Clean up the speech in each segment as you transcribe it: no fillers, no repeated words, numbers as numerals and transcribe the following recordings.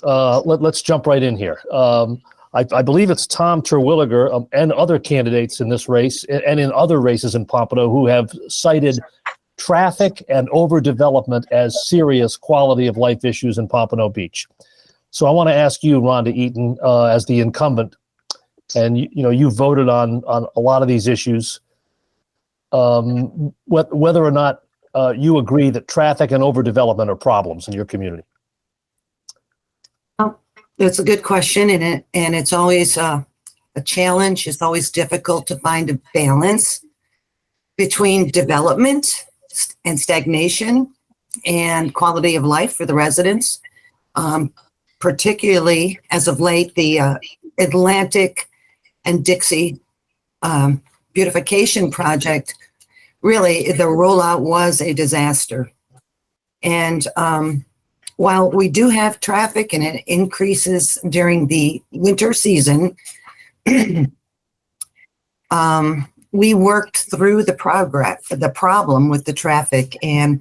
Let's jump right in here. I believe it's Tom Terwilliger and other candidates in this race and in other races in Pompano who have cited traffic and overdevelopment as serious quality of life issues in Pompano Beach. So I want to ask you, Rhonda Eaton, as the incumbent, and you voted on a lot of these issues, whether or not you agree that traffic and overdevelopment are problems in your community. That's a good question, and it's always a challenge. It's always difficult to find a balance between development and stagnation and quality of life for the residents. Particularly as of late, the Atlantic and Dixie beautification project, really the rollout was a disaster. And while we do have traffic and it increases during the winter season, we worked through the problem with the traffic. And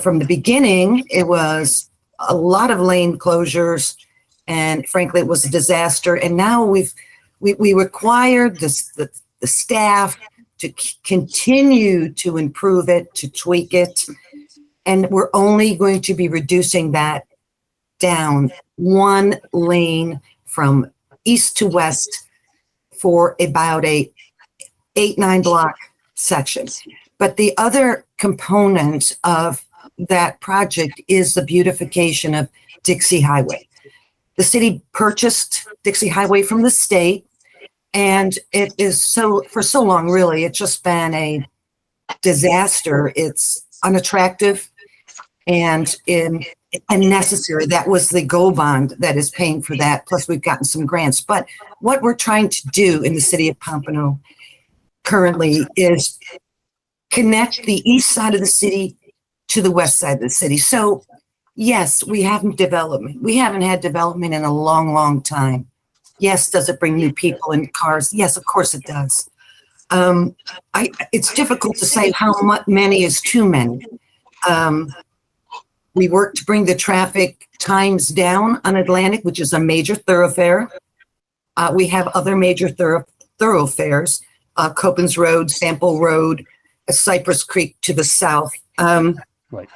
from the beginning, it was a lot of lane closures, and frankly, it was a disaster. And now we required the staff to continue to improve it, to tweak it. And we're only going to be reducing that down one lane from east to west for about a 8-9 block section. But the other component of that project is the beautification of Dixie Highway. The city purchased Dixie Highway from the state, and it is for so long, really, it's just been a disaster. It's unattractive and unnecessary. That was the GO bond that is paying for that. Plus, we've gotten some grants. But what we're trying to do in the city of Pompano currently is connect the east side of the city to the west side of the city. So, yes, we haven't development. We haven't had development in a long, long time. Yes, does it bring new people and cars? Yes, of course it does. It's difficult to say how many is too many. We work to bring the traffic times down on Atlantic, which is a major thoroughfare. We have other major thoroughfares, Copens Road, Sample Road, Cypress Creek to the south. Right.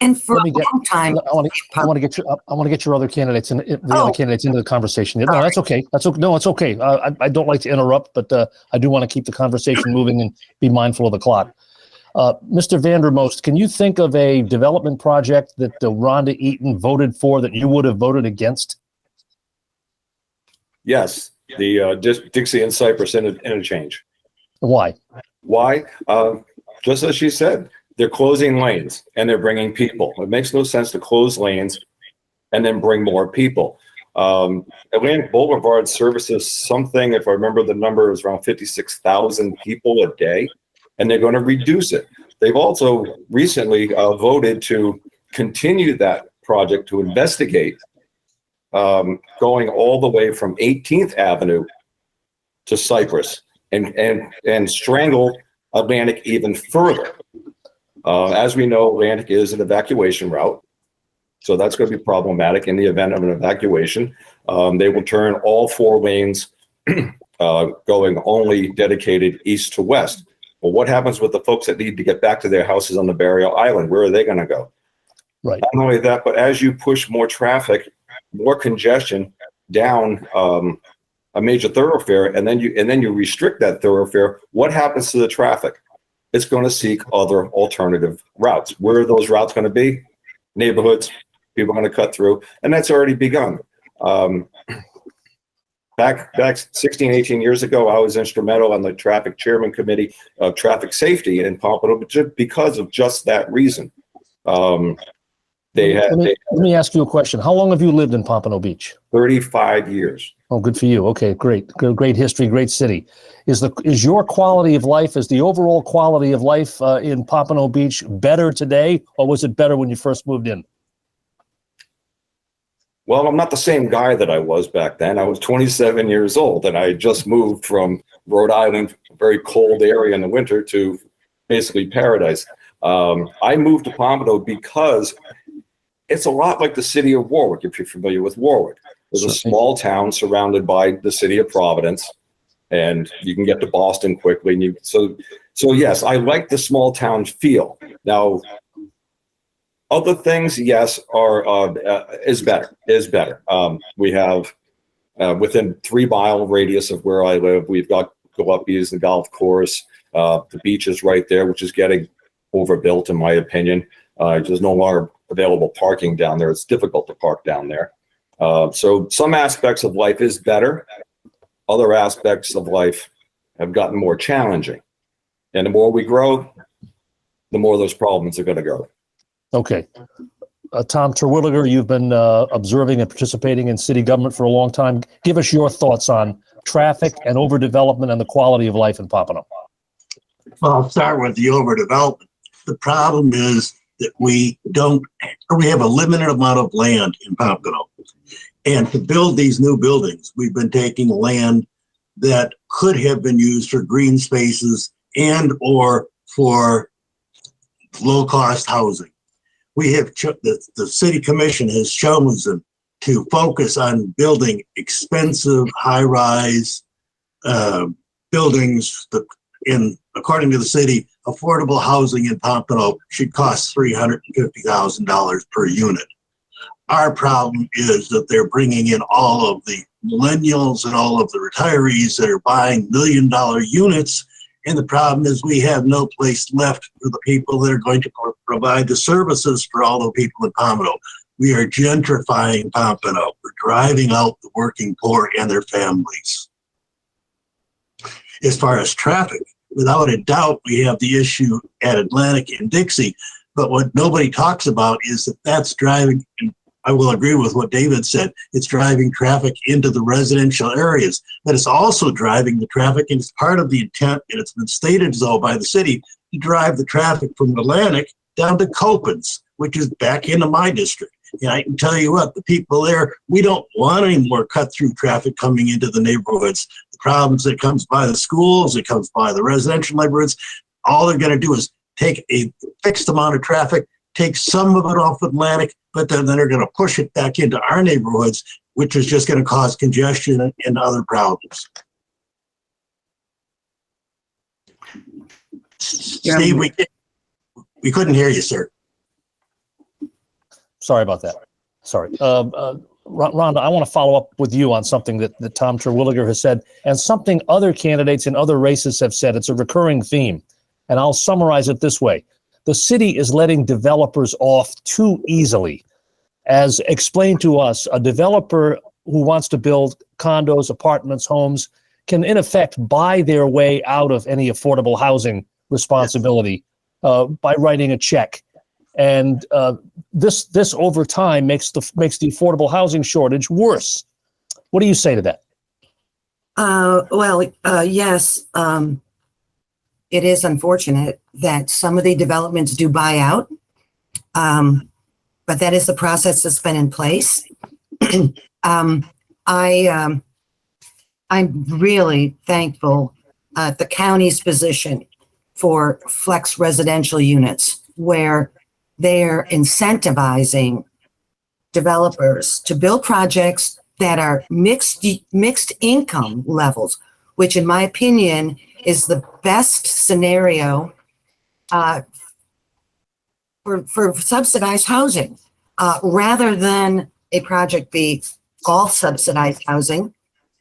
And for a long time, I want to get your other candidates other candidates into the conversation. No, that's okay. No, it's okay. I don't like to interrupt, but I do want to keep the conversation moving and be mindful of the clock. Mr. Vandermost, can you think of a development project that Rhonda Eaton voted for that you would have voted against? Yes, the Dixie and Cypress interchange. Why? Why? Just as she said, they're closing lanes and they're bringing people. It makes no sense to close lanes and then bring more people. Atlantic Boulevard services something, if I remember the number, is around 56,000 people a day, and they're going to reduce it. They've also recently voted to continue that project to investigate going all the way from 18th Avenue to Cypress and strangle Atlantic even further. As we know, Atlantic is an evacuation route, so that's going to be problematic in the event of an evacuation. They will turn all 4 lanes going only dedicated east to west. Well, what happens with the folks that need to get back to their houses on the Barrier Island? Where are they going to go? Right. Not only that, but as you push more traffic, more congestion down a major thoroughfare, and then you restrict that thoroughfare, what happens to the traffic? It's going to seek other alternative routes. Where are those routes going to be? Neighborhoods, people are going to cut through, and that's already begun. Back 16, 18 years ago, I was instrumental on the traffic chairman committee of traffic safety in Pompano, but because of just that reason. Let me ask you a question. How long have you lived in Pompano Beach? 35 years. Oh, good for you. Okay, great history, great city. Is your quality of life, is the overall quality of life in Pompano Beach better today, or was it better when you first moved in? Well, I'm not the same guy that I was back then. I was 27 years old, and I had just moved from Rhode Island, a very cold area in the winter, to basically paradise. I moved to Pompano because it's a lot like the city of Warwick, if you're familiar with Warwick. There's a small town surrounded by the city of Providence, and you can get to Boston quickly. And so yes, I like the small town feel. Now, other things, yes, is better. We have within 3-mile radius of where I live, we've got Gillespie's, the golf course, the beach is right there, which is getting overbuilt, in my opinion. There's no longer available parking down there. It's difficult to park down there. So some aspects of life is better. Other aspects of life have gotten more challenging. And the more we grow, the more those problems are going to grow. Okay. Tom Terwilliger, you've been observing and participating in city government for a long time. Give us your thoughts on traffic and overdevelopment and the quality of life in Pompano. Well, I'll start with the overdevelopment. The problem is that we have a limited amount of land in Pompano. And to build these new buildings, we've been taking land that could have been used for green spaces and or for low-cost housing. We have the city commission has chosen to focus on building expensive high-rise buildings according to the city, affordable housing in Pompano should cost $350,000 per unit. Our problem is that they're bringing in all of the millennials and all of the retirees that are buying $1 million units. And the problem is we have no place left for the people that are going to provide the services for all the people in Pompano. We are gentrifying Pompano. We're driving out the working poor and their families. As far as traffic, without a doubt, we have the issue at Atlantic and Dixie. But what nobody talks about is that that's driving, and I will agree with what David said, it's driving traffic into the residential areas, but it's also driving the traffic, and it's part of the intent, and it's been stated so by the city, to drive the traffic from Atlantic down to Copans, which is back into my district. And I can tell you what, the people there, we don't want any more cut-through traffic coming into the neighborhoods. The problems that comes by the schools, it comes by the residential neighborhoods, all they're going to do is take a fixed amount of traffic, take some of it off Atlantic, but then they're going to push it back into our neighborhoods, which is just going to cause congestion and other problems. Steve, we couldn't hear you, sir. Sorry about that. Sorry. Rhonda, I want to follow up with you on something that Tom Terwilliger has said and something other candidates in other races have said. It's a recurring theme, and I'll summarize it this way. The city is letting developers off too easily. As explained to us, a developer who wants to build condos, apartments, homes can in effect buy their way out of any affordable housing responsibility by writing a check. And this over time makes the affordable housing shortage worse. What do you say to that? Yes, it is unfortunate that some of the developments do buy out, but that is the process that's been in place. I'm really thankful at the county's position for flex residential units, where they're incentivizing developers to build projects that are mixed income levels, which in my opinion is the best scenario for subsidized housing, rather than a project be all subsidized housing,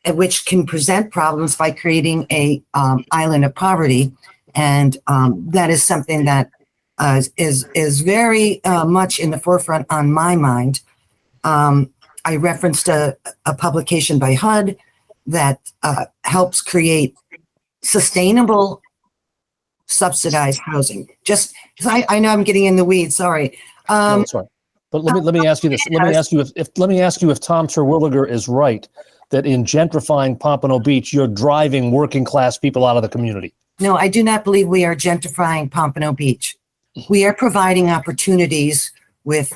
which can present problems by creating a island of poverty. And that is something that is very much in the forefront on my mind. I referenced a publication by HUD that helps create sustainable subsidized housing. Just because I know I'm getting in the weeds, sorry. No, that's right. But let me ask you this. Let me ask you if Tom Terwilliger is right that in gentrifying Pompano Beach, you're driving working class people out of the community. No, I do not believe we are gentrifying Pompano Beach. We are providing opportunities with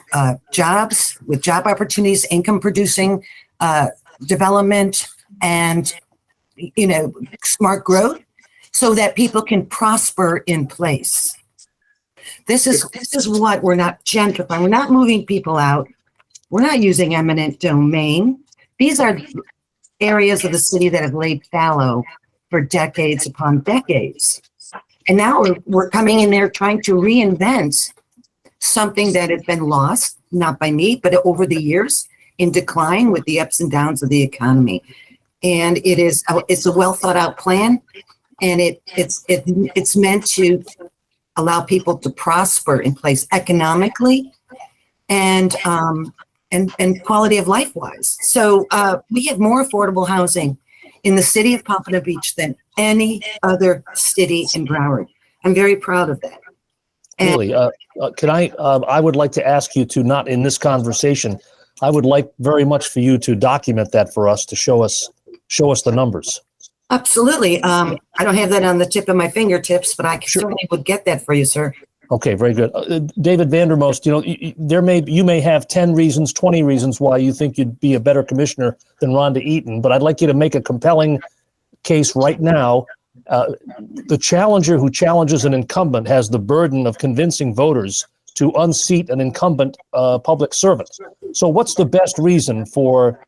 jobs, with job opportunities, income producing development, and smart growth, so that people can prosper in place. This is what we're not gentrifying. We're not moving people out. We're not using eminent domain. These are areas of the city that have laid fallow for decades upon decades. And now we're coming in there trying to reinvent something that has been lost, not by me, but over the years in decline with the ups and downs of the economy. And it's a well thought out plan, and it's meant to allow people to prosper in place economically and quality of life wise. So we have more affordable housing in the city of Pompano Beach than any other city in Broward. I'm very proud of that. And Really, I would like to ask you to, not in this conversation, I would like very much for you to document that for us, to show us the numbers. absolutely. I don't have that on the tip of my fingertips, but I certainly would get that for you, sir. Okay, very good. David Vandermost, you may have 10 reasons, 20 reasons why you think you'd be a better commissioner than Rhonda Eaton, but I'd like you to make a compelling case right now. The challenger who challenges an incumbent has the burden of convincing voters to unseat an incumbent public servant. So what's the best reason for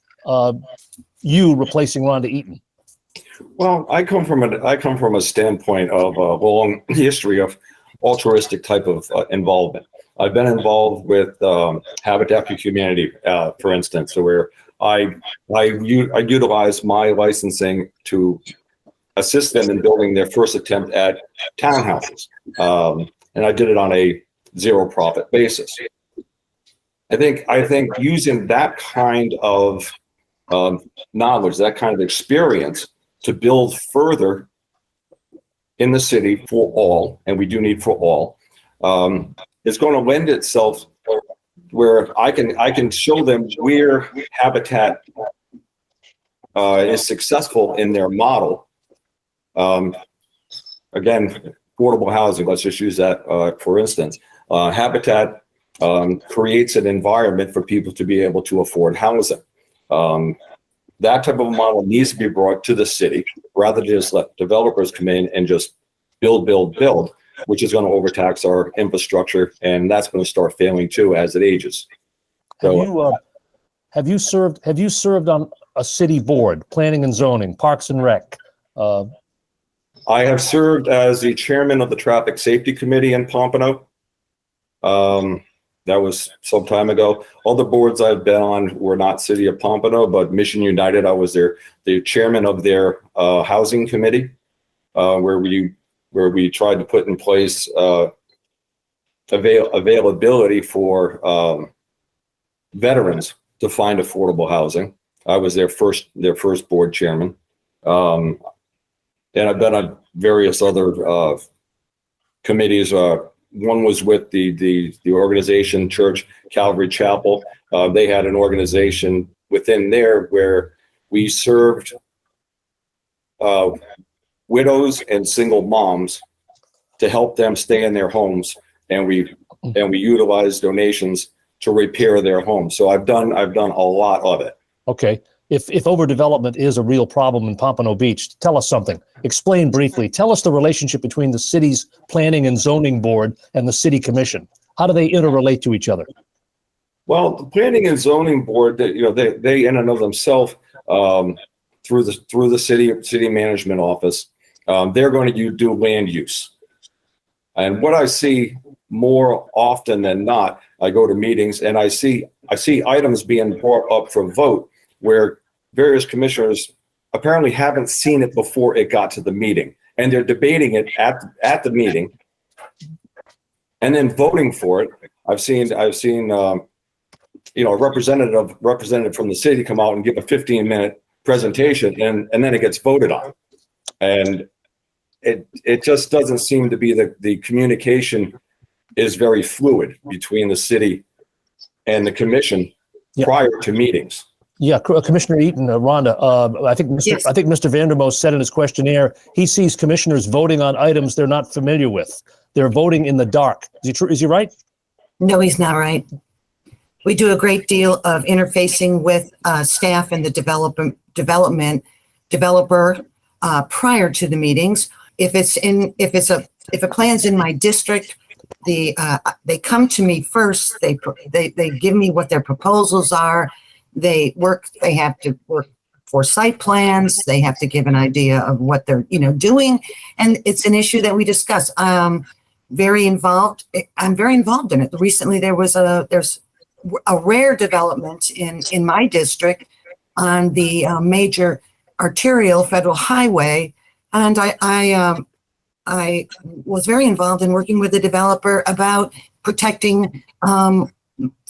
you replacing Rhonda Eaton? Well, I come from a standpoint of a long history of altruistic type of involvement. I've been involved with Habitat for Humanity, for instance, so where I utilize my licensing to assist them in building their first attempt at townhouses, and I did it on a zero profit basis. I think using that kind of knowledge, that kind of experience, to build further in the city for all, and we do need for all, is going to lend itself where I can show them where Habitat is successful in their model. Again, affordable housing, let's just use that for instance. Habitat creates an environment for people to be able to afford housing. That type of model needs to be brought to the city rather than just let developers come in and just build, which is going to overtax our infrastructure, and that's going to start failing too as it ages. So, have you served on a city board, planning and zoning, parks and rec? I have served as the chairman of the traffic safety committee in Pompano. That was some time ago. All the boards I've been on were not City of Pompano, but Mission United, I was the chairman of their housing committee, where we tried to put in place availability for veterans to find affordable housing. I was their first board chairman, and I've been on various other committees. One was with the organization Church Calvary Chapel. They had an organization within there where we served widows and single moms to help them stay in their homes, and we utilized donations to repair their homes. So I've done a lot of it. Okay. If overdevelopment is a real problem in Pompano Beach, tell us something. Explain briefly. Tell us the relationship between the city's planning and zoning board and the city commission. How do they interrelate to each other? Well, the planning and zoning board, they in and of themselves, through the city management office, they're going to do land use. And what I see more often than not, I go to meetings and I see items being brought up for vote where various commissioners apparently haven't seen it before it got to the meeting, and they're debating it at the meeting and then voting for it. I've seen a representative from the city come out and give a 15-minute presentation, and then it gets voted on, and it just doesn't seem to be the communication is very fluid between the city and the commission prior to meetings. Yeah, Commissioner Eaton, Rhonda, I think Mr. Vandermost said in his questionnaire, he sees commissioners voting on items they're not familiar with. They're voting in the dark. Is he right? No, he's not right. We do a great deal of interfacing with staff and the developer prior to the meetings. If a plan's in my district, they come to me first. They give me what their proposals are. They have to work for site plans. They have to give an idea of what they're, doing. And it's an issue that we discuss. Very involved. I'm very involved in it. Recently, there's a rare development in my district on the major arterial federal highway. And I was very involved in working with the developer about protecting the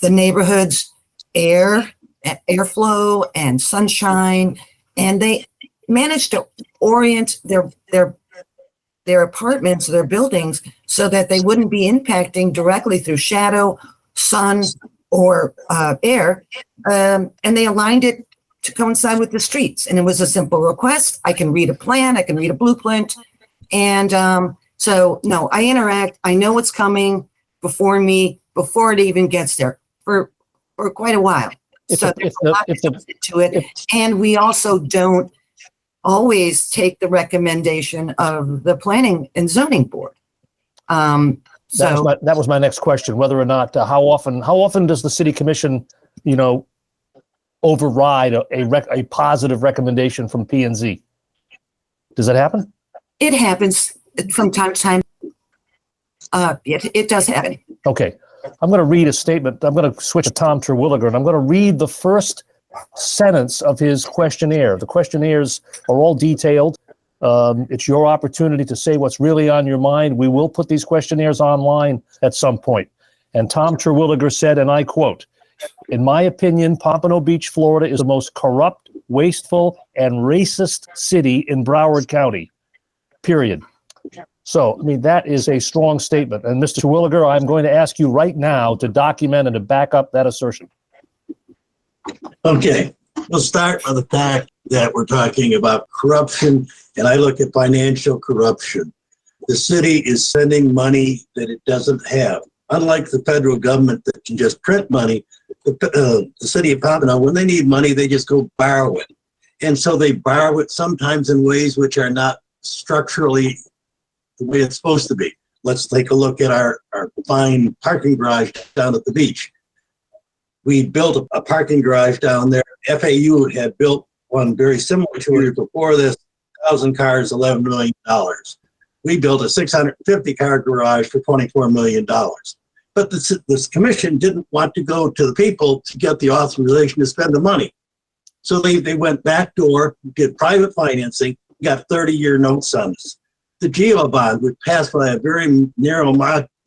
neighborhood's airflow and sunshine. And they managed to orient their apartments, their buildings, so that they wouldn't be impacting directly through shadow, sun, or air. And they aligned it to coincide with the streets. And it was a simple request. I can read a plan, I can read a blueprint. And so, no, I interact. I know what's coming before it even gets there for quite a while. So there's a lot to it. And we also don't always take the recommendation of the planning and zoning board. That was my next question, whether or not, how often does the city commission, override a positive recommendation from P&Z? Does that happen? It happens from time to time. It does happen. Okay. I'm going to read a statement. I'm going to switch to Tom Terwilliger, and I'm going to read the first sentence of his questionnaire. The questionnaires are all detailed. It's your opportunity to say what's really on your mind. We will put these questionnaires online at some point. And Tom Terwilliger said, and I quote, "In my opinion, Pompano Beach, Florida is the most corrupt, wasteful, and racist city in Broward County. Period." So, that is a strong statement. And Mr. Terwilliger, I'm going to ask you right now to document and to back up that assertion. Okay, we'll start with the fact that we're talking about corruption, and I look at financial corruption. The city is spending money that it doesn't have. Unlike the federal government that can just print money, the city of Pompano, when they need money, they just go borrow it. And so they borrow it sometimes in ways which are not structurally the way it's supposed to be. Let's take a look at our fine parking garage down at the beach. We built a parking garage down there. FAU had built one very similar to it before this, 1,000 cars, $11 million. We built a 650 car garage for $24 million. But this commission didn't want to go to the people to get the authorization to spend the money. So they went backdoor, did private financing, got 30-year notes on this. The GEO bond, which passed by a very narrow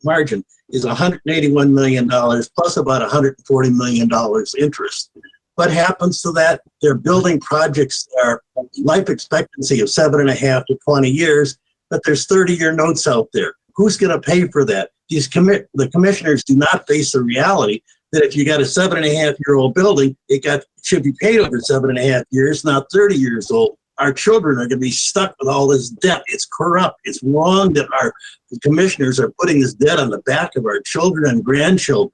margin, is $181 million plus about $140 million interest. What happens to that? They're building projects that are life expectancy of 7.5 to 20 years, but there's 30-year notes out there. Who's going to pay for that? The commissioners do not face the reality that if you got a 7.5-year-old building, it should be paid over 7.5 years, not 30 years old. Our children are going to be stuck with all this debt. It's corrupt. It's wrong that our commissioners are putting this debt on the back of our children and grandchildren.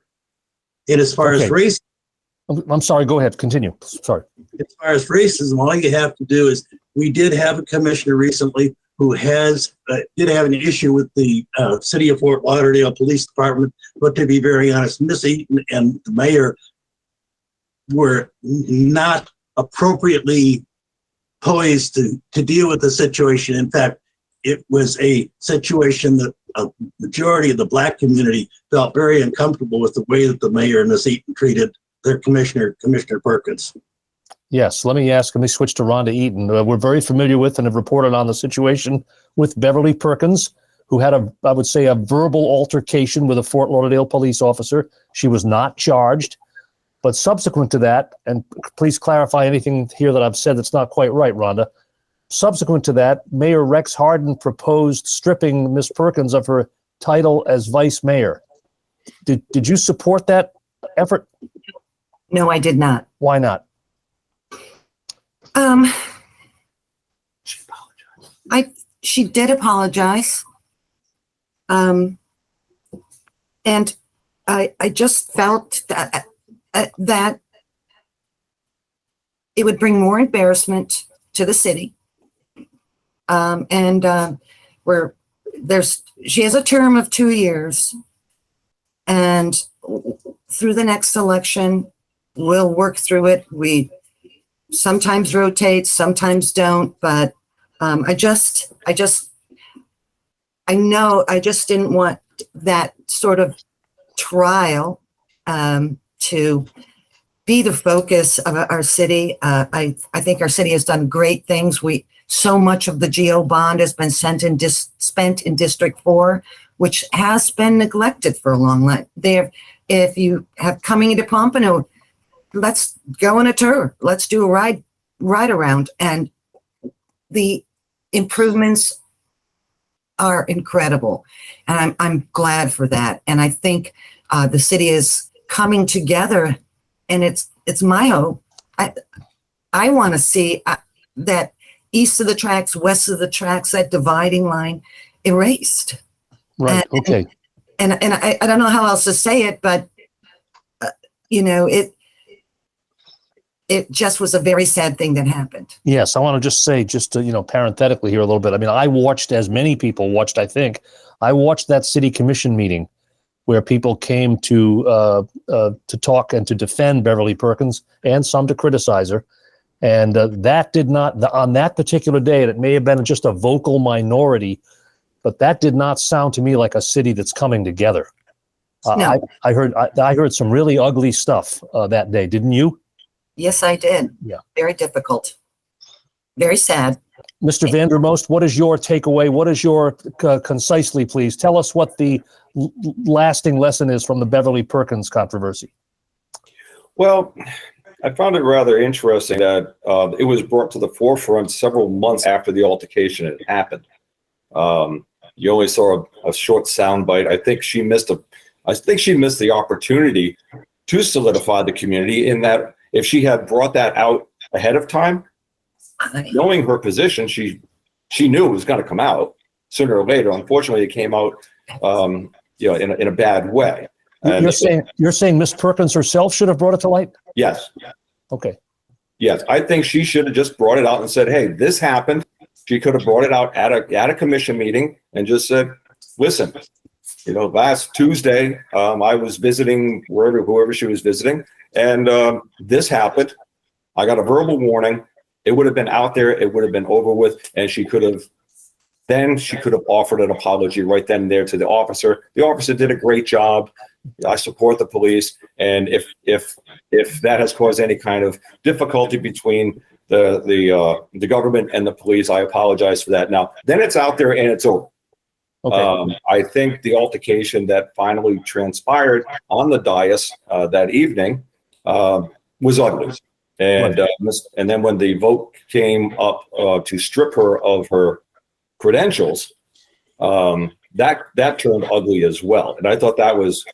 And as far as race, I'm sorry, go ahead, continue. Sorry. As far as racism, all you have to do is, we did have a commissioner recently who did have an issue with the City of Fort Lauderdale Police Department, but to be very honest, Miss Eaton and the mayor were not appropriately poised to deal with the situation. In fact, it was a situation that a majority of the Black community felt very uncomfortable with the way that the mayor and Miss Eaton treated their Commissioner Perkins. Yes, let me switch to Rhonda Eaton. We're very familiar with and have reported on the situation with Beverly Perkins, who had I would say, a verbal altercation with a Fort Lauderdale police officer. She was not charged. But subsequent to that, and please clarify anything here that I've said that's not quite right, Rhonda. Subsequent to that, Mayor Rex Harden proposed stripping Ms. Perkins of her title as vice mayor. Did you support that effort? No, I did not. Why not? She did apologize. And I just felt that it would bring more embarrassment to the city. She has a term of 2 years, And through the next election, we'll work through it. We sometimes rotate, sometimes don't, but I just didn't want that sort of trial to be the focus of our city. I think our city has done great things. So much of the GO bond has been spent in District 4, which has been neglected for a long time. If you have coming into Pompano, let's go on a tour. Let's do a ride around, and the improvements are incredible, and I'm glad for that. And I think the city is coming together, and it's my hope. I want to see that east of the tracks, west of the tracks, that dividing line erased. Right. Okay. And I don't know how else to say it, but it just was a very sad thing that happened. Yes, I want to just say, parenthetically here a little bit. I mean, I watched, as many people watched, I think, I watched that city commission meeting where people came to talk and to defend Beverly Perkins and some to criticize her. And that did not, on that particular day, and it may have been just a vocal minority, but that did not sound to me like a city that's coming together. No. I heard some really ugly stuff that day. Didn't you? Yes, I did. Yeah. Very difficult. Very sad. Mr. Vandermost, what is your takeaway? What is your, concisely, please, tell us what the lasting lesson is from the Beverly Perkins controversy. Well, I found it rather interesting that it was brought to the forefront several months after the altercation had happened. You only saw a short soundbite. I think she missed the opportunity to solidify the community, in that if she had brought that out ahead of time, knowing her position, she knew it was going to come out sooner or later. Unfortunately, it came out, in a bad way. And You're saying Miss Perkins herself should have brought it to light? Yes. Okay. Yes, I think she should have just brought it out and said, "Hey, this happened." She could have brought it out at a commission meeting and just said, "Listen, last Tuesday, I was visiting whoever she was visiting, and this happened. I got a verbal warning. It would have been out there. It would have been over with, and she could have offered an apology right then and there to the officer. The officer did a great job. I support the police, and if that has caused any kind of difficulty between the government and the police, I apologize for that. Now, then it's out there and it's over." Okay. I think the altercation that finally transpired on the dais that evening was ugly. And and then when the vote came up to strip her of her credentials, that turned ugly as well. And I thought that was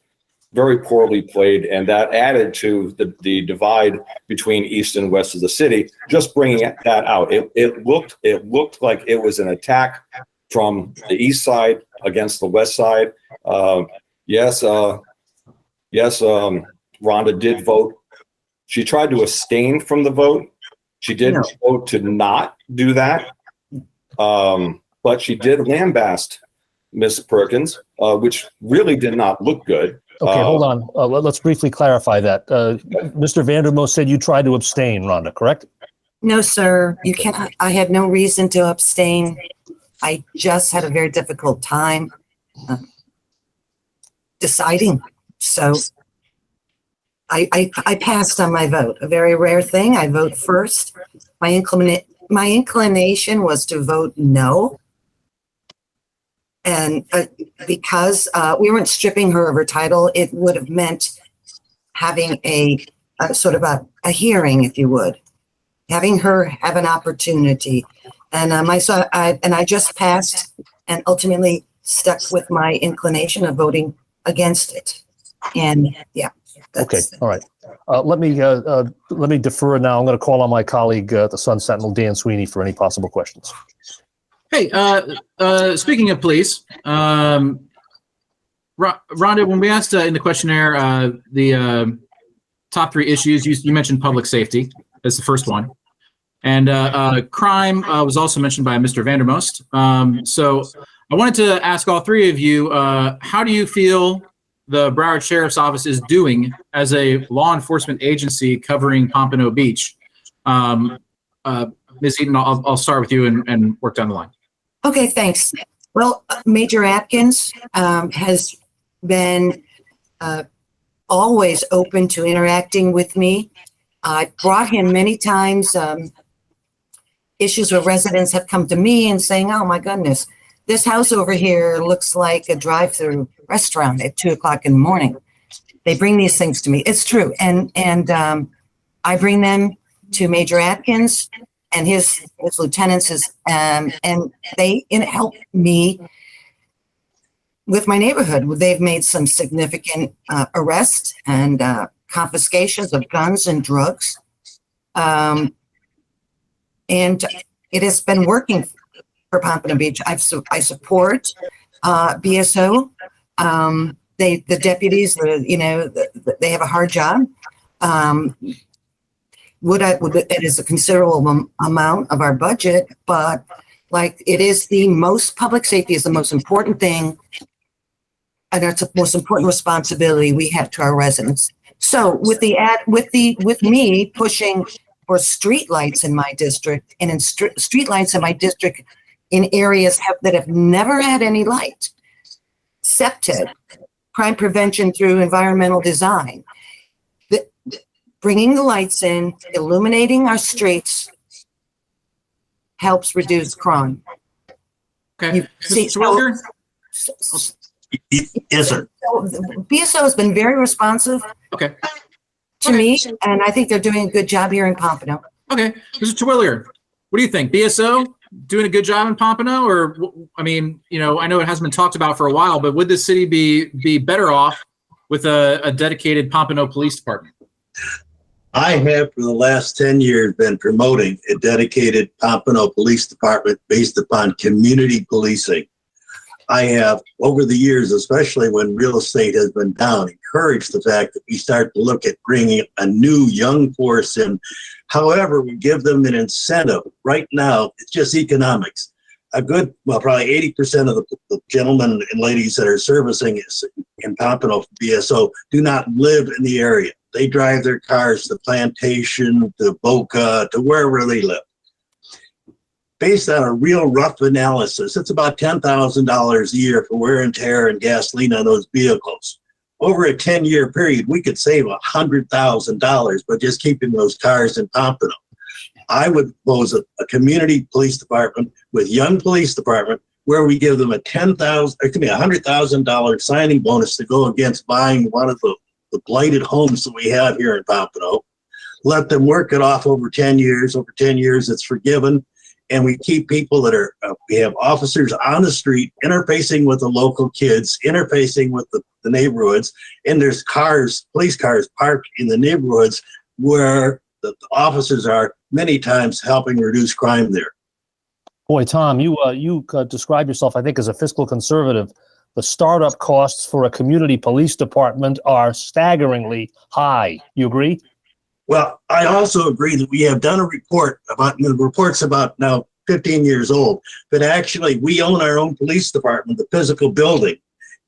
very poorly played, and that added to the divide between east and west of the city. Just bringing that out, it looked like it was an attack from the east side against the west side. Yes, Rhonda did vote. She tried to abstain from the vote. She did vote to not do that, but she did lambaste Miss Perkins, which really did not look good. Okay, hold on. Let's briefly clarify that. Mr. Vandermost said you tried to abstain, Rhonda, correct? No, sir. You cannot. I had no reason to abstain. I just had a very difficult time deciding. So I passed on my vote. A very rare thing. I vote first. My inclination was to vote no. And because we weren't stripping her of her title, it would have meant having a sort of a hearing, if you would, having her have an opportunity. And I just passed and ultimately stuck with my inclination of voting against it. And yeah. Okay. All right. Let me defer now. I'm going to call on my colleague, the Sun Sentinel, Dan Sweeney, for any possible questions. Hey, speaking of police, Rhonda, when we asked in the questionnaire the top three issues, you mentioned public safety as the first one. And crime was also mentioned by Mr. Vandermost. So I wanted to ask all three of you, how do you feel the Broward Sheriff's Office is doing as a law enforcement agency covering Pompano Beach. Ms. Eaton, I'll start with you and work down the line. Okay, thanks. Well, Major Atkins has been always open to interacting with me. I brought him many times issues where residents have come to me and saying, oh my goodness, this house over here looks like a drive-through restaurant at 2:00 in the morning. They bring these things to me. It's true. And I bring them to Major Atkins and his lieutenants, and they help me with my neighborhood. They've made some significant arrests and confiscations of guns and drugs. And it has been working for Pompano Beach. I support BSO. The deputies, they have a hard job. It is a considerable amount of our budget, but public safety is the most important thing, and it's the most important responsibility we have to our residents. So with me pushing for street lights in my district, and in street lights in my district in areas that have never had any light, SEPTED, crime prevention through environmental design, bringing the lights in, illuminating our streets helps reduce crime. Okay. Yes, sir. BSO has been very responsive to me, and I think they're doing a good job here in Pompano. Okay. Mr. Terwilliger, what do you think? BSO doing a good job in Pompano? Or, I mean, I know it hasn't been talked about for a while, but would the city be better off with a dedicated Pompano Police Department? I have for the last 10 years been promoting a dedicated Pompano Police Department based upon community policing. I have, over the years, especially when real estate has been down, encouraged the fact that we start to look at bringing a new young force in. However, we give them an incentive. Right now, it's just economics. Probably 80% of the gentlemen and ladies that are servicing in Pompano BSO do not live in the area. They drive their cars to Plantation, to Boca, to wherever they live. Based on a real rough analysis, it's about $10,000 a year for wear and tear and gasoline on those vehicles. Over a 10-year period, we could save $100,000 by just keeping those cars in Pompano. I would propose a community police department with young police department where we give them a $100,000 signing bonus to go against buying one of the blighted homes that we have here in Pompano. Let them work it off over 10 years. Over 10 years, it's forgiven. And we keep people that we have officers on the street interfacing with the local kids, interfacing with the neighborhoods. And there's police cars parked in the neighborhoods where the officers are many times helping reduce crime there. Boy, Tom, you describe yourself, I think, as a fiscal conservative. The startup costs for a community police department are staggeringly high. You agree? Well, I also agree that we have done a report the report's about now 15 years old, but actually we own our own police department, the physical building.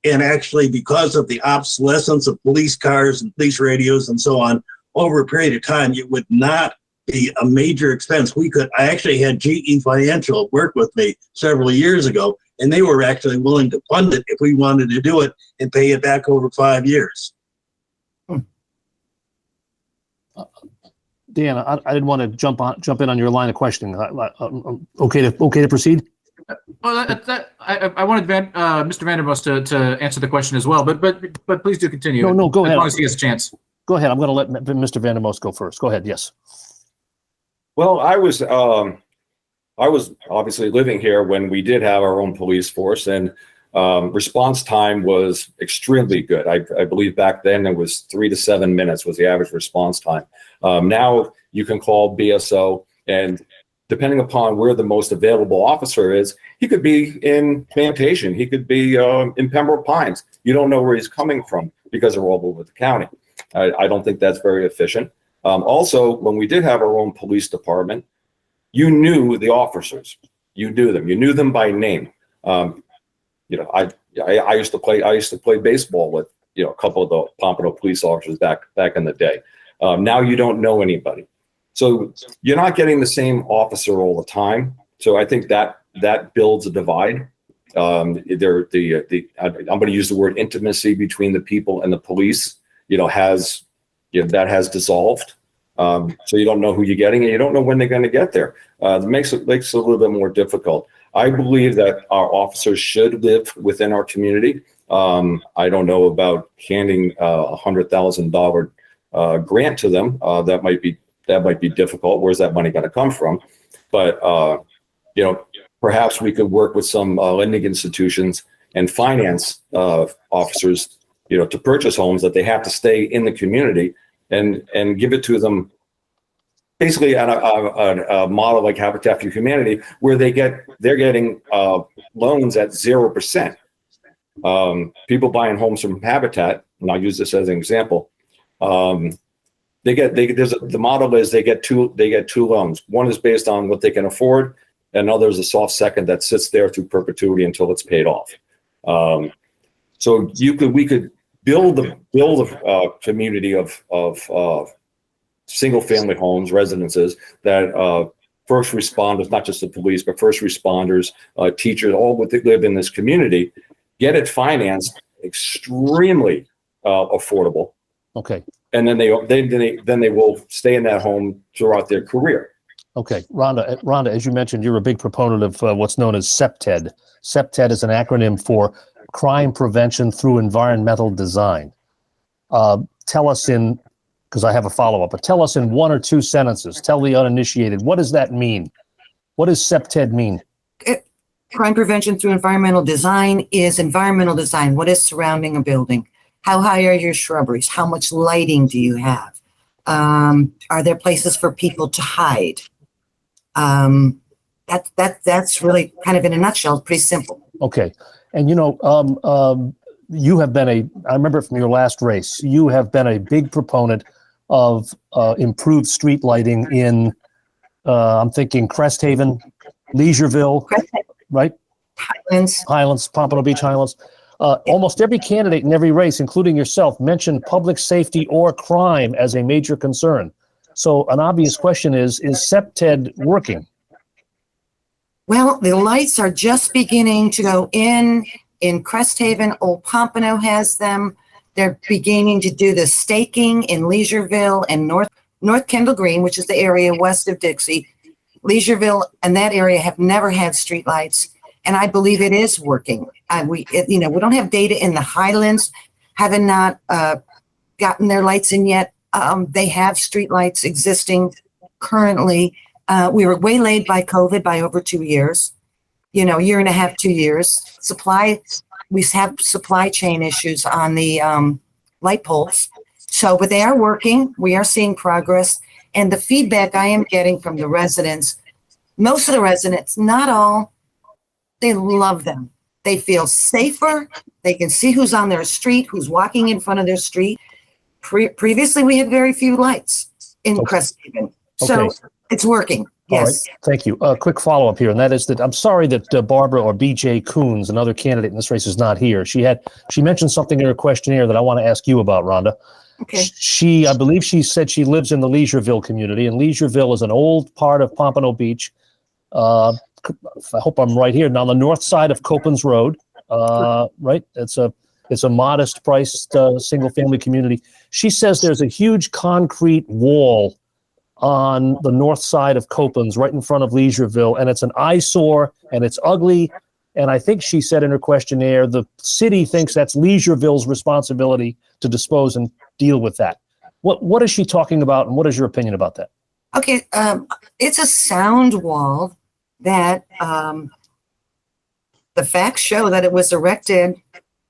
And actually, because of the obsolescence of police cars and police radios and so on, over a period of time, it would not be a major expense. I actually had GE Financial work with me several years ago, and they were actually willing to fund it if we wanted to do it and pay it back over 5 years. Dan, I didn't want to jump in on your line of questioning. Okay to proceed? Well, I wanted Mr. Vandermost to answer the question as well, but please do continue. No, go ahead. As long as he has a chance. Go ahead. I'm going to let Mr. Vandermost go first. Go ahead. Yes. Well, I was obviously living here when we did have our own police force, and response time was extremely good. I believe back then it was 3 to 7 minutes was the average response time. Now you can call BSO, and depending upon where the most available officer is, he could be in Plantation, he could be in Pembroke Pines. You don't know where he's coming from because they're all over the county. I don't think that's very efficient. Also, when we did have our own police department, you knew the officers. You knew them. You knew them by name. I used to play baseball with a couple of the Pompano police officers back in the day. Now you don't know anybody. So you're not getting the same officer all the time. So I think that builds a divide. I'm going to use the word intimacy between the people and the police, that has dissolved. So you don't know who you're getting and you don't know when they're going to get there. It makes it a little bit more difficult. I believe that our officers should live within our community. I don't know about handing $100,000 grant to them. That might be difficult. Where's that money going to come from? But perhaps we could work with some lending institutions and finance officers, to purchase homes that they have to stay in the community and give it to them basically on a model like Habitat for Humanity, where they're getting loans at 0%. People buying homes from Habitat, and I'll use this as an example. The model is they get two loans. One is based on what they can afford, and another is a soft second that sits there through perpetuity until it's paid off. So we could build a community of single family homes, residences that first responders, not just the police, but first responders, teachers, all would live in this community, get it financed extremely affordable. Okay. And then they will stay in that home throughout their career. Okay, Rhonda, as you mentioned, you're a big proponent of what's known as CPTED. CPTED is an acronym for Crime Prevention Through Environmental Design. Tell us because I have a follow-up, but tell us in one or two sentences, tell the uninitiated, what does that mean? What does CPTED mean? Crime prevention through environmental design is environmental design. What is surrounding a building? How high are your shrubberies? How much lighting do you have? Are there places for people to hide? That's really kind of in a nutshell, pretty simple. Okay. And you have been I remember from your last race, you have been a big proponent of improved street lighting in, I'm thinking Crest Haven, Leisureville, right? Highlands, Pompano Beach Highlands. Almost every candidate in every race, including yourself, mentioned public safety or crime as a major concern. So an obvious question is CPTED working? Well, the lights are just beginning to go in Crest Haven. Old Pompano has them. They're beginning to do the staking in Leisureville and North Kendall Green, which is the area west of Dixie. Leisureville and that area have never had street lights, and I believe it is working. We don't have data in the Highlands, having not gotten their lights in yet. They have street lights existing currently. We were waylaid by COVID by over 2 years, year and a half, 2 years. We have supply chain issues on the light poles. So, but they are working. We are seeing progress. And the feedback I am getting from the residents, most of the residents, not all, they love them. They feel safer. They can see who's on their street, who's walking in front of their street. Previously, we had very few lights in Crest Haven. So it's working. Yes. All right. Thank you. A quick follow-up here, and that is that I'm sorry that Barbara or BJ Coons, another candidate in this race, is not here. She mentioned something in her questionnaire that I want to ask you about, Rhonda. Okay. I believe she said she lives in the Leisureville community, and Leisureville is an old part of Pompano Beach. I hope I'm right here. Now, on the north side of Copans Road, right? It's a modest-priced single-family community. She says there's a huge concrete wall on the north side of Copans, right in front of Leisureville, and it's an eyesore, and it's ugly. And I think she said in her questionnaire, the city thinks that's Leisureville's responsibility to dispose and deal with that. What is she talking about, and what is your opinion about that? Okay, it's a sound wall that the facts show that it was erected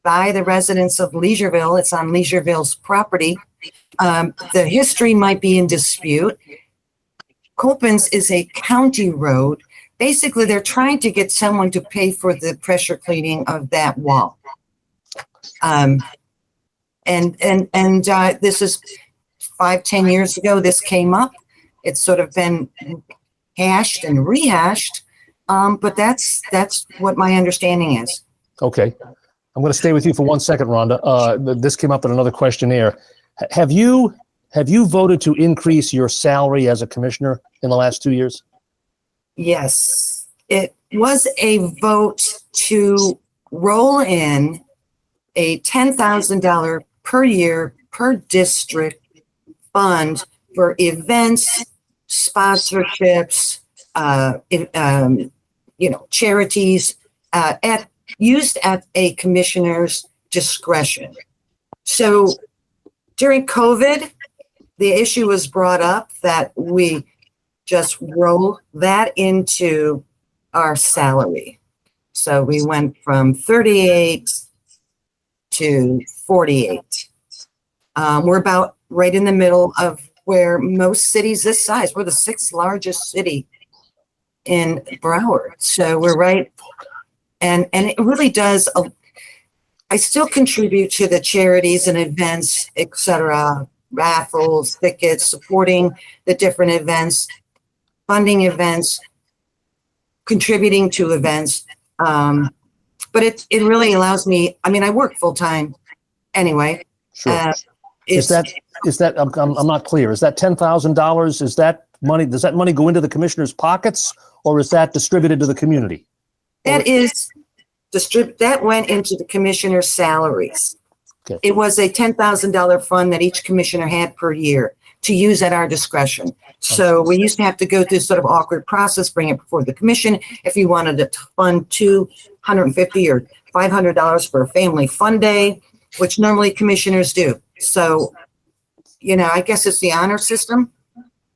by the residents of Leisureville. It's on Leisureville's property. The history might be in dispute. Copans is a county road. Basically, they're trying to get someone to pay for the pressure cleaning of that wall. This is 5-10 years ago. This came up. It's sort of been hashed and rehashed, but that's what my understanding is. Okay. I'm going to stay with you for 1 second, Rhonda. This came up in another questionnaire. Have you voted to increase your salary as a commissioner in the last 2 years? Yes, it was a vote to roll in a $10,000 per year per district fund for events, sponsorships, charities, used at a commissioner's discretion. So during COVID, the issue was brought up that we just roll that into our salary. So we went from 38 to 48. We're about right in the middle of where most cities this size, we're the 6th largest city in Broward. So we're right. And it really does. I still contribute to the charities and events, etc., raffles, tickets, supporting the different events, funding events, contributing to events. But it really allows me, I mean, I work full time anyway. Sure. Is that I'm not clear. Is that $10,000? Is that money? Does that money go into the commissioner's pockets, or is that distributed to the community? That went into the commissioner's salaries. Okay. It was a $10,000 fund that each commissioner had per year to use at our discretion. So we used to have to go through sort of awkward process, bring it before the commission. If you wanted to fund $250 or $500 for a family fun day, which normally commissioners do. So, I guess it's the honor system.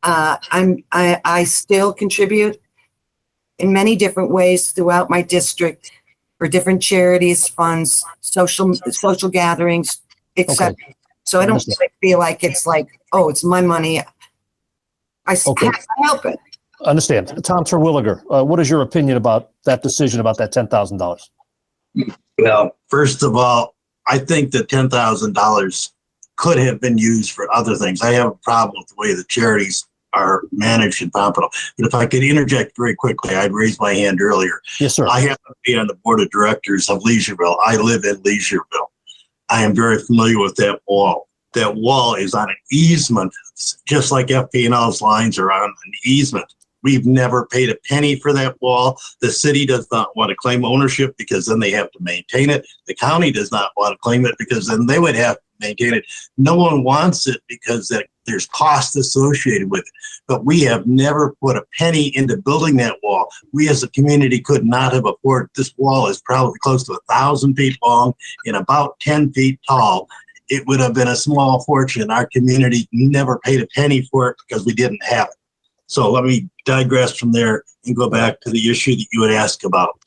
I still contribute in many different ways throughout my district for different charities, funds, social gatherings, etc. Okay. So I don't feel like it's like, oh, it's my money. I have to help it. Understand. Tom Terwilliger, what is your opinion about that decision about that $10,000? Well, first of all, I think that $10,000 could have been used for other things. I have a problem with the way the charities are managed in Pompano. But if I could interject very quickly, I'd raised my hand earlier. Yes, sir. I happen to be on the board of directors of Leisureville. I live in Leisureville. I am very familiar with that wall. That wall is on an easement, just like FP&L's lines are on an easement. We've never paid a penny for that wall. The city does not want to claim ownership because then they have to maintain it. The county does not want to claim it because then they would have to maintain it. No one wants it because there's cost associated with it. But we have never put a penny into building that wall. We as a community could not have afforded. This wall is probably close to 1,000 feet long and about 10 feet tall. It would have been a small fortune. Our community never paid a penny for it because we didn't have it. So let me digress from there and go back to the issue that you had asked about.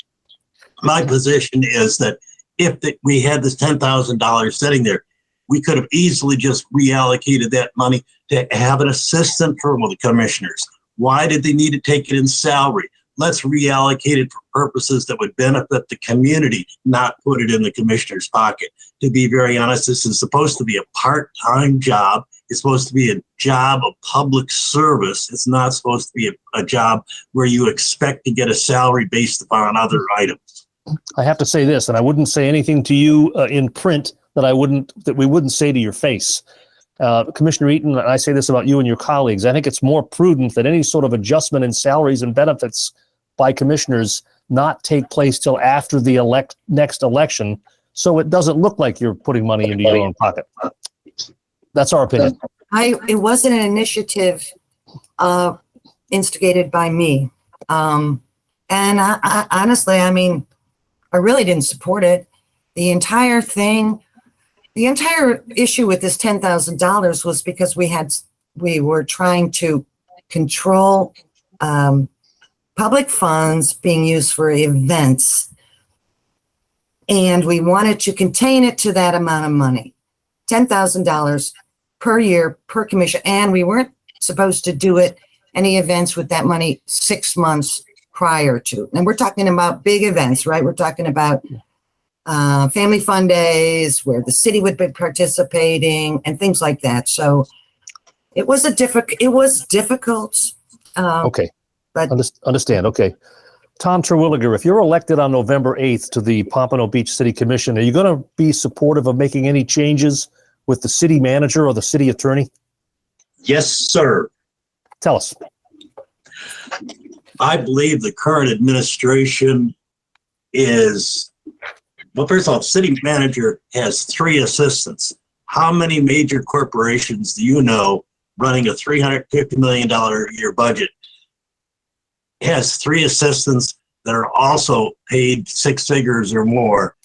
My position is that if we had this $10,000 sitting there, we could have easily just reallocated that money to have an assistant for the commissioners. Why did they need to take it in salary? Let's reallocate it for purposes that would benefit the community, not put it in the commissioner's pocket. To be very honest, this is supposed to be a part-time job. It's supposed to be a job of public service. It's not supposed to be a job where you expect to get a salary based upon other items. I have to say this, and I wouldn't say anything to you in print that we wouldn't say to your face. Commissioner Eaton, and I say this about you and your colleagues, I think it's more prudent that any sort of adjustment in salaries and benefits by commissioners not take place till after the next election, so it doesn't look like you're putting money into your own pocket. That's our opinion. It wasn't an initiative instigated by me. And I honestly, I mean, I really didn't support it. The entire issue with this $10,000 was because we were trying to control public funds being used for events. And we wanted to contain it to that amount of money, $10,000 per year per commission. And we weren't supposed to do any events with that money 6 months prior to. And we're talking about big events, right? We're talking about family fun days where the city would be participating and things like that. So it was difficult. Okay. But Understand. Okay. Tom Terwilliger, if you're elected on November 8th to the Pompano Beach City Commission, are you going to be supportive of making any changes with the city manager or the city attorney? Yes, sir. Tell us. I believe the current administration is, well, first of all, city manager has 3 assistants. How many major corporations do you know running a $350 million a year budget has 3 assistants that are also paid 6 figures or more?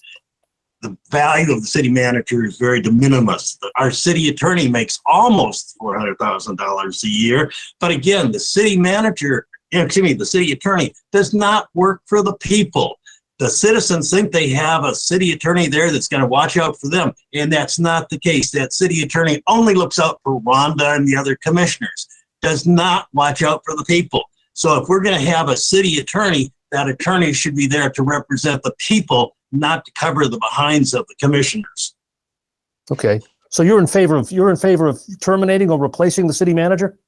The value of the city manager is very de minimis. Our city attorney makes almost $400,000 a year. But again, the city manager, the city attorney does not work for the people. The citizens think they have a city attorney there that's going to watch out for them. And that's not the case. That city attorney only looks out for Rhonda and the other commissioners, does not watch out for the people. So if we're going to have a city attorney, that attorney should be there to represent the people, not to cover the behinds of the commissioners. Okay. So you're in favor of terminating or replacing the city manager?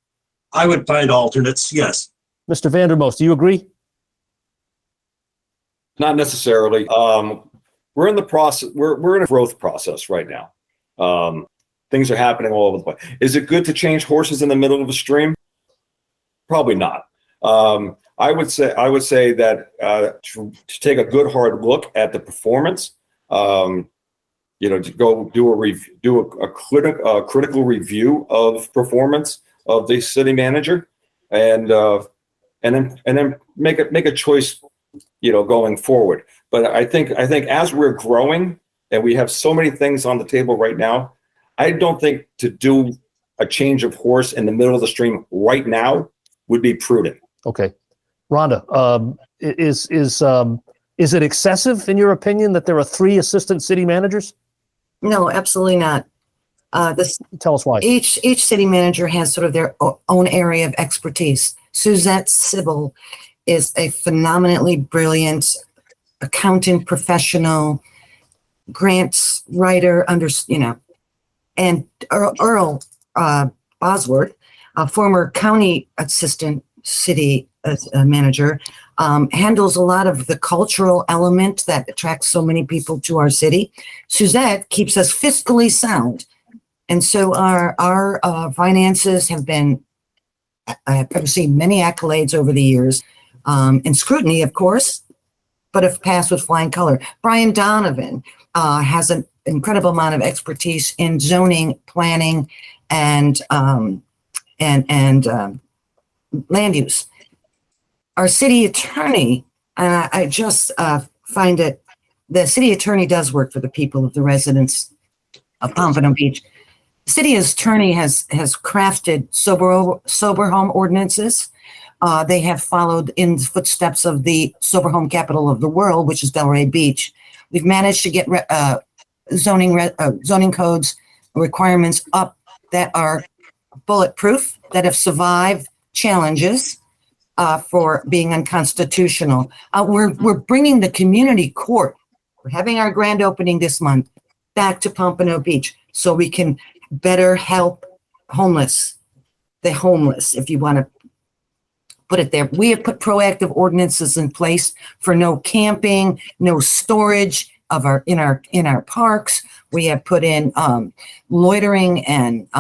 I would find alternates, yes. Mr. Vandermost, do you agree? Not necessarily. We're in the process. We're in a growth process right now. Things are happening all over the place. Is it good to change horses in the middle of a stream? Probably not. I would say that to take a good hard look at the performance. To go do a critical review of performance of the city manager, and then make a choice, going forward. But I think as we're growing and we have so many things on the table right now, I don't think to do a change of horse in the middle of the stream right now would be prudent. Okay. Rhonda, is it excessive in your opinion that there are 3 assistant city managers? No, absolutely not. Tell us why. Each city manager has sort of their own area of expertise. Suzette Sybil is a phenomenally brilliant accountant, professional, grants writer, and Earl Bosworth, a former county assistant city manager, handles a lot of the cultural element that attracts so many people to our city. Suzette keeps us fiscally sound. And so our finances have received many accolades over the years, and scrutiny, of course, but have passed with flying color. Brian Donovan has an incredible amount of expertise in zoning, planning, and land use. Our city attorney, and I just find it, the city attorney does work for the people of the residents of Pompano Beach. The city attorney has crafted sober home ordinances. They have followed in the footsteps of the sober home capital of the world, which is Delray Beach. We've managed to get zoning codes requirements up that are bulletproof, that have survived challenges for being unconstitutional. We're bringing the community court. We're having our grand opening this month back to Pompano Beach so we can better help the homeless, if you want to put it there. We have put proactive ordinances in place for no camping, no storage in our parks. We have put in loitering and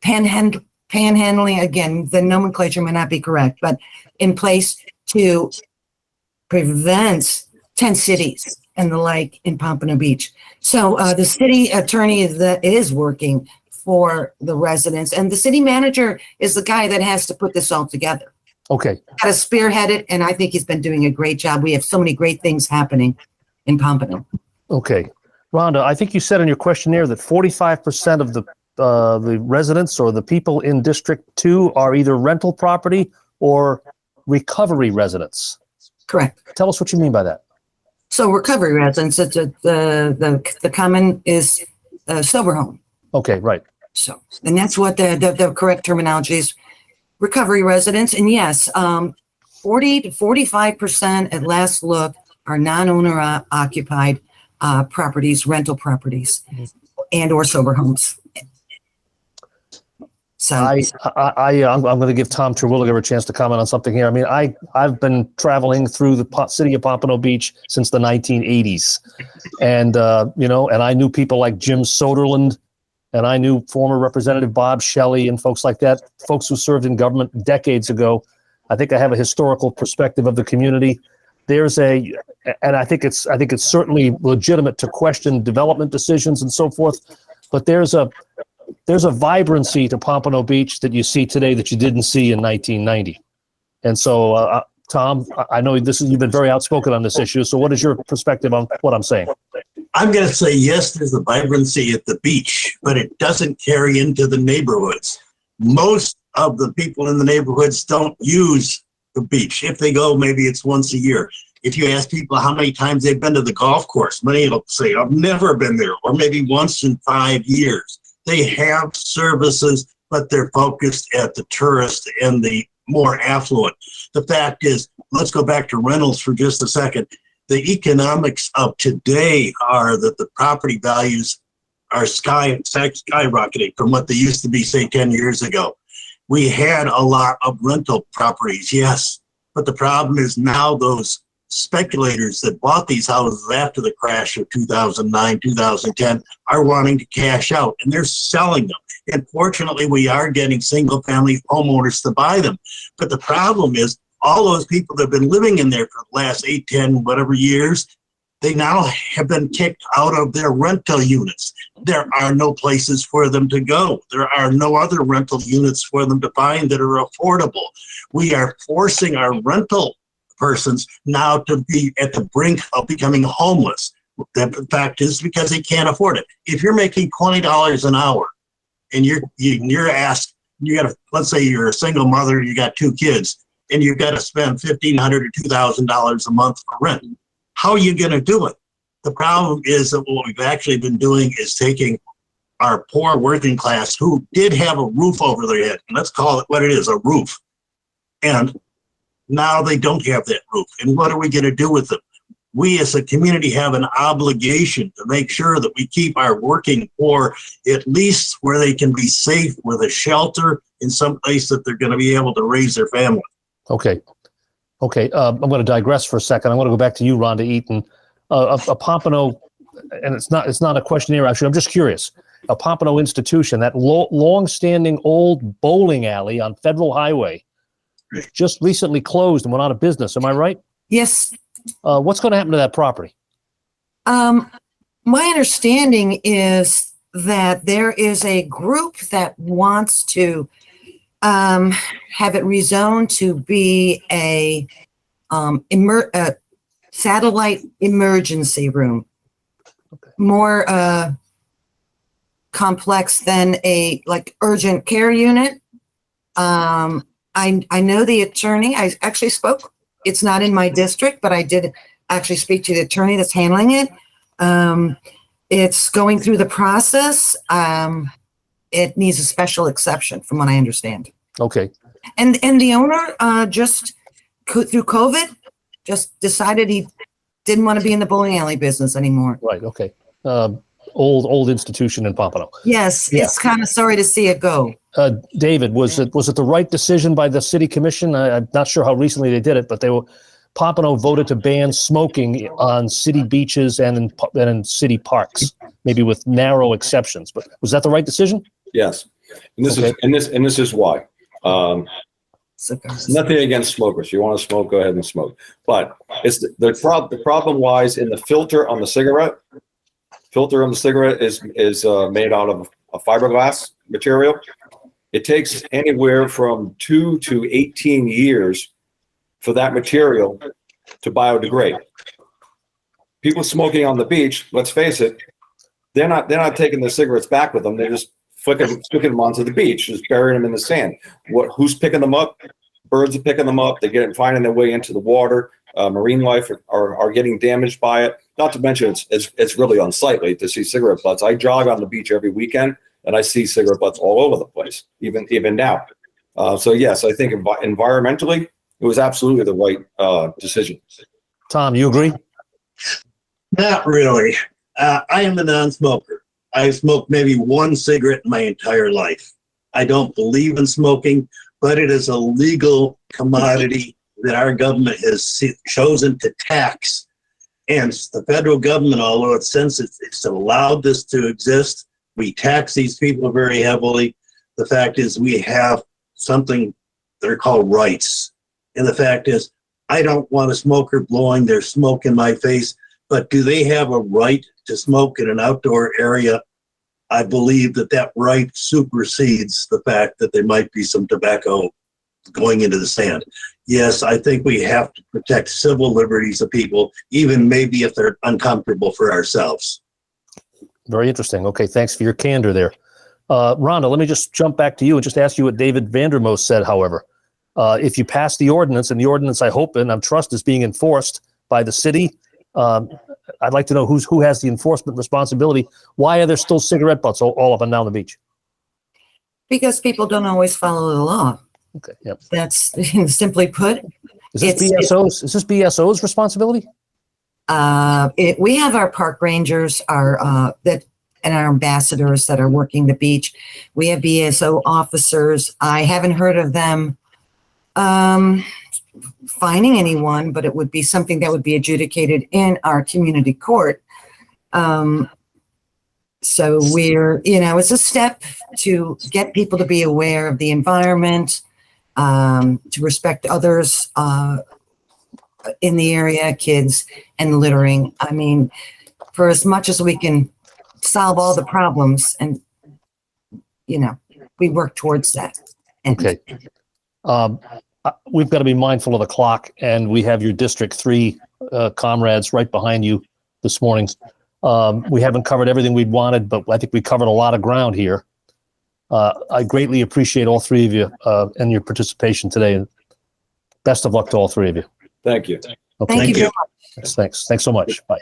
panhandling. Again, the nomenclature may not be correct, but in place to prevent tent cities and the like in Pompano Beach. So the city attorney is working for the residents, and the city manager is the guy that has to put this all together. Okay. Got to spearhead it, and I think he's been doing a great job. We have so many great things happening in Pompano. Okay. Rhonda, I think you said in your questionnaire that 45% of the residents or the people in District 2 are either rental property or recovery residents. Correct. Tell us what you mean by that. So recovery residents, the common is sober home. Okay, right. So, and that's what the correct terminology is. Recovery residents, and yes, 40 to 45% at last look are non-owner occupied rental properties, and or sober homes. So I'm going to give Tom Terwilliger a chance to comment on something here. I mean, I've been traveling through the city of Pompano Beach since the 1980s, and and I knew people like Jim Soderlund, and I knew former Representative Bob Shelley and folks like that, folks who served in government decades ago. I think I have a historical perspective of the community. And I think it's certainly legitimate to question development decisions and so forth, but there's a vibrancy to Pompano Beach that you see today that you didn't see in 1990. And so, Tom, I know you've been very outspoken on this issue. So what is your perspective on what I'm saying? I'm going to say, yes, there's a vibrancy at the beach, but it doesn't carry into the neighborhoods. Most of the people in the neighborhoods don't use the beach. If they go, maybe it's once a year. If you ask people how many times they've been to the golf course, many will say, I've never been there, or maybe once in 5 years. They have services, but they're focused at the tourist and the more affluent. The fact is, let's go back to rentals for just a second. The economics of today are that the property values are skyrocketing from what they used to be, say, 10 years ago. We had a lot of rental properties, yes, but the problem is now those speculators that bought these houses after the crash of 2009, 2010 are wanting to cash out, and they're selling them. And fortunately, we are getting single-family homeowners to buy them. But the problem is all those people that have been living in there for the last 8, 10, whatever years, they now have been kicked out of their rental units. There are no places for them to go. There are no other rental units for them to find that are affordable. We are forcing our rental persons now to be at the brink of becoming homeless. The fact is because they can't afford it. If you're making $20 an hour and you're asked, let's say you're a single mother, you got 2 kids, and you've got to spend $1,500 or $2,000 a month for rent. How are you going to do it? The problem is that what we've actually been doing is taking our poor working class who did have a roof over their head, and let's call it what it is, a roof. And now they don't have that roof. And what are we going to do with them? We as a community have an obligation to make sure that we keep our working poor at least where they can be safe with a shelter in some place that they're going to be able to raise their family. Okay. I'm going to digress for a second. I'm going to go back to you, Rhonda Eaton. A Pompano, and it's not a questionnaire, actually. I'm just curious. A Pompano institution, that long-standing old bowling alley on Federal Highway, just recently closed and went out of business. Am I right? yes, What's going to happen to that property? my understanding is that there is a group that wants to have it rezoned to be a satellite emergency room. Okay. More complex than a urgent care unit. I know the attorney. I actually spoke. It's not in my district, but I did actually speak to the attorney that's handling it. It's going through the process. It needs a special exception, from what I understand. Okay. And the owner just through COVID just decided he didn't want to be in the bowling alley business anymore. Right. Okay. Old institution in Pompano. Yes, Yeah. It's kind of sorry to see it go. David, was it the right decision by the city commission? I'm not sure how recently they did it, but Pompano voted to ban smoking on city beaches and in city parks, maybe with narrow exceptions. But was that the right decision? Yes. And this Okay. is this is why. Cigars. Nothing against smokers. You want to smoke, go ahead and smoke. But it's the problem lies in the filter on the cigarette. Filter on the cigarette is made out of a fiberglass material. It takes anywhere from 2 to 18 years for that material to biodegrade. People smoking on the beach, let's face it, they're not taking the cigarettes back with them. They're just sticking them onto the beach, just burying them in the sand. Who's picking them up? Birds are picking them up. They're finding their way into the water. Marine life are getting damaged by it. Not to mention it's really unsightly to see cigarette butts. I jog on the beach every weekend and I see cigarette butts all over the place, even now. So yes, I think environmentally it was absolutely the right decision. Tom, you agree? Not really. I am a non-smoker. I smoked maybe one cigarette in my entire life. I don't believe in smoking, but it is a legal commodity that our government has chosen to tax. And the federal government, although it's allowed this to exist, we tax these people very heavily. The fact is we have something that are called rights. And the fact is, I don't want a smoker blowing their smoke in my face, but do they have a right to smoke in an outdoor area? I believe that right supersedes the fact that there might be some tobacco going into the sand. Yes, I think we have to protect civil liberties of people, even maybe if they're uncomfortable for ourselves. Very interesting. Okay, thanks for your candor there. Rhonda, let me just jump back to you and just ask you what David Vandermost said, however. If you pass the ordinance, and the ordinance I hope and I trust is being enforced by the city, I'd like to know who has the enforcement responsibility. Why are there still cigarette butts all up and down the beach? Because people don't always follow the law. Okay, yep. That's simply put. Is this BSO's responsibility? We have our park rangers, and our ambassadors that are working the beach. We have BSO officers. I haven't heard of them fining anyone, but it would be something that would be adjudicated in our community court. So it's a step to get people to be aware of the environment, to respect others in the area, kids, and littering. I mean, for as much as we can solve all the problems, and we work towards that. Okay. We've got to be mindful of the clock, and we have your District 3 comrades right behind you this morning. We haven't covered everything we wanted, but I think we covered a lot of ground here. I greatly appreciate all three of you and your participation today. Best of luck to all three of you. Thank you. Okay. Thank you very much. Thanks so much. Bye.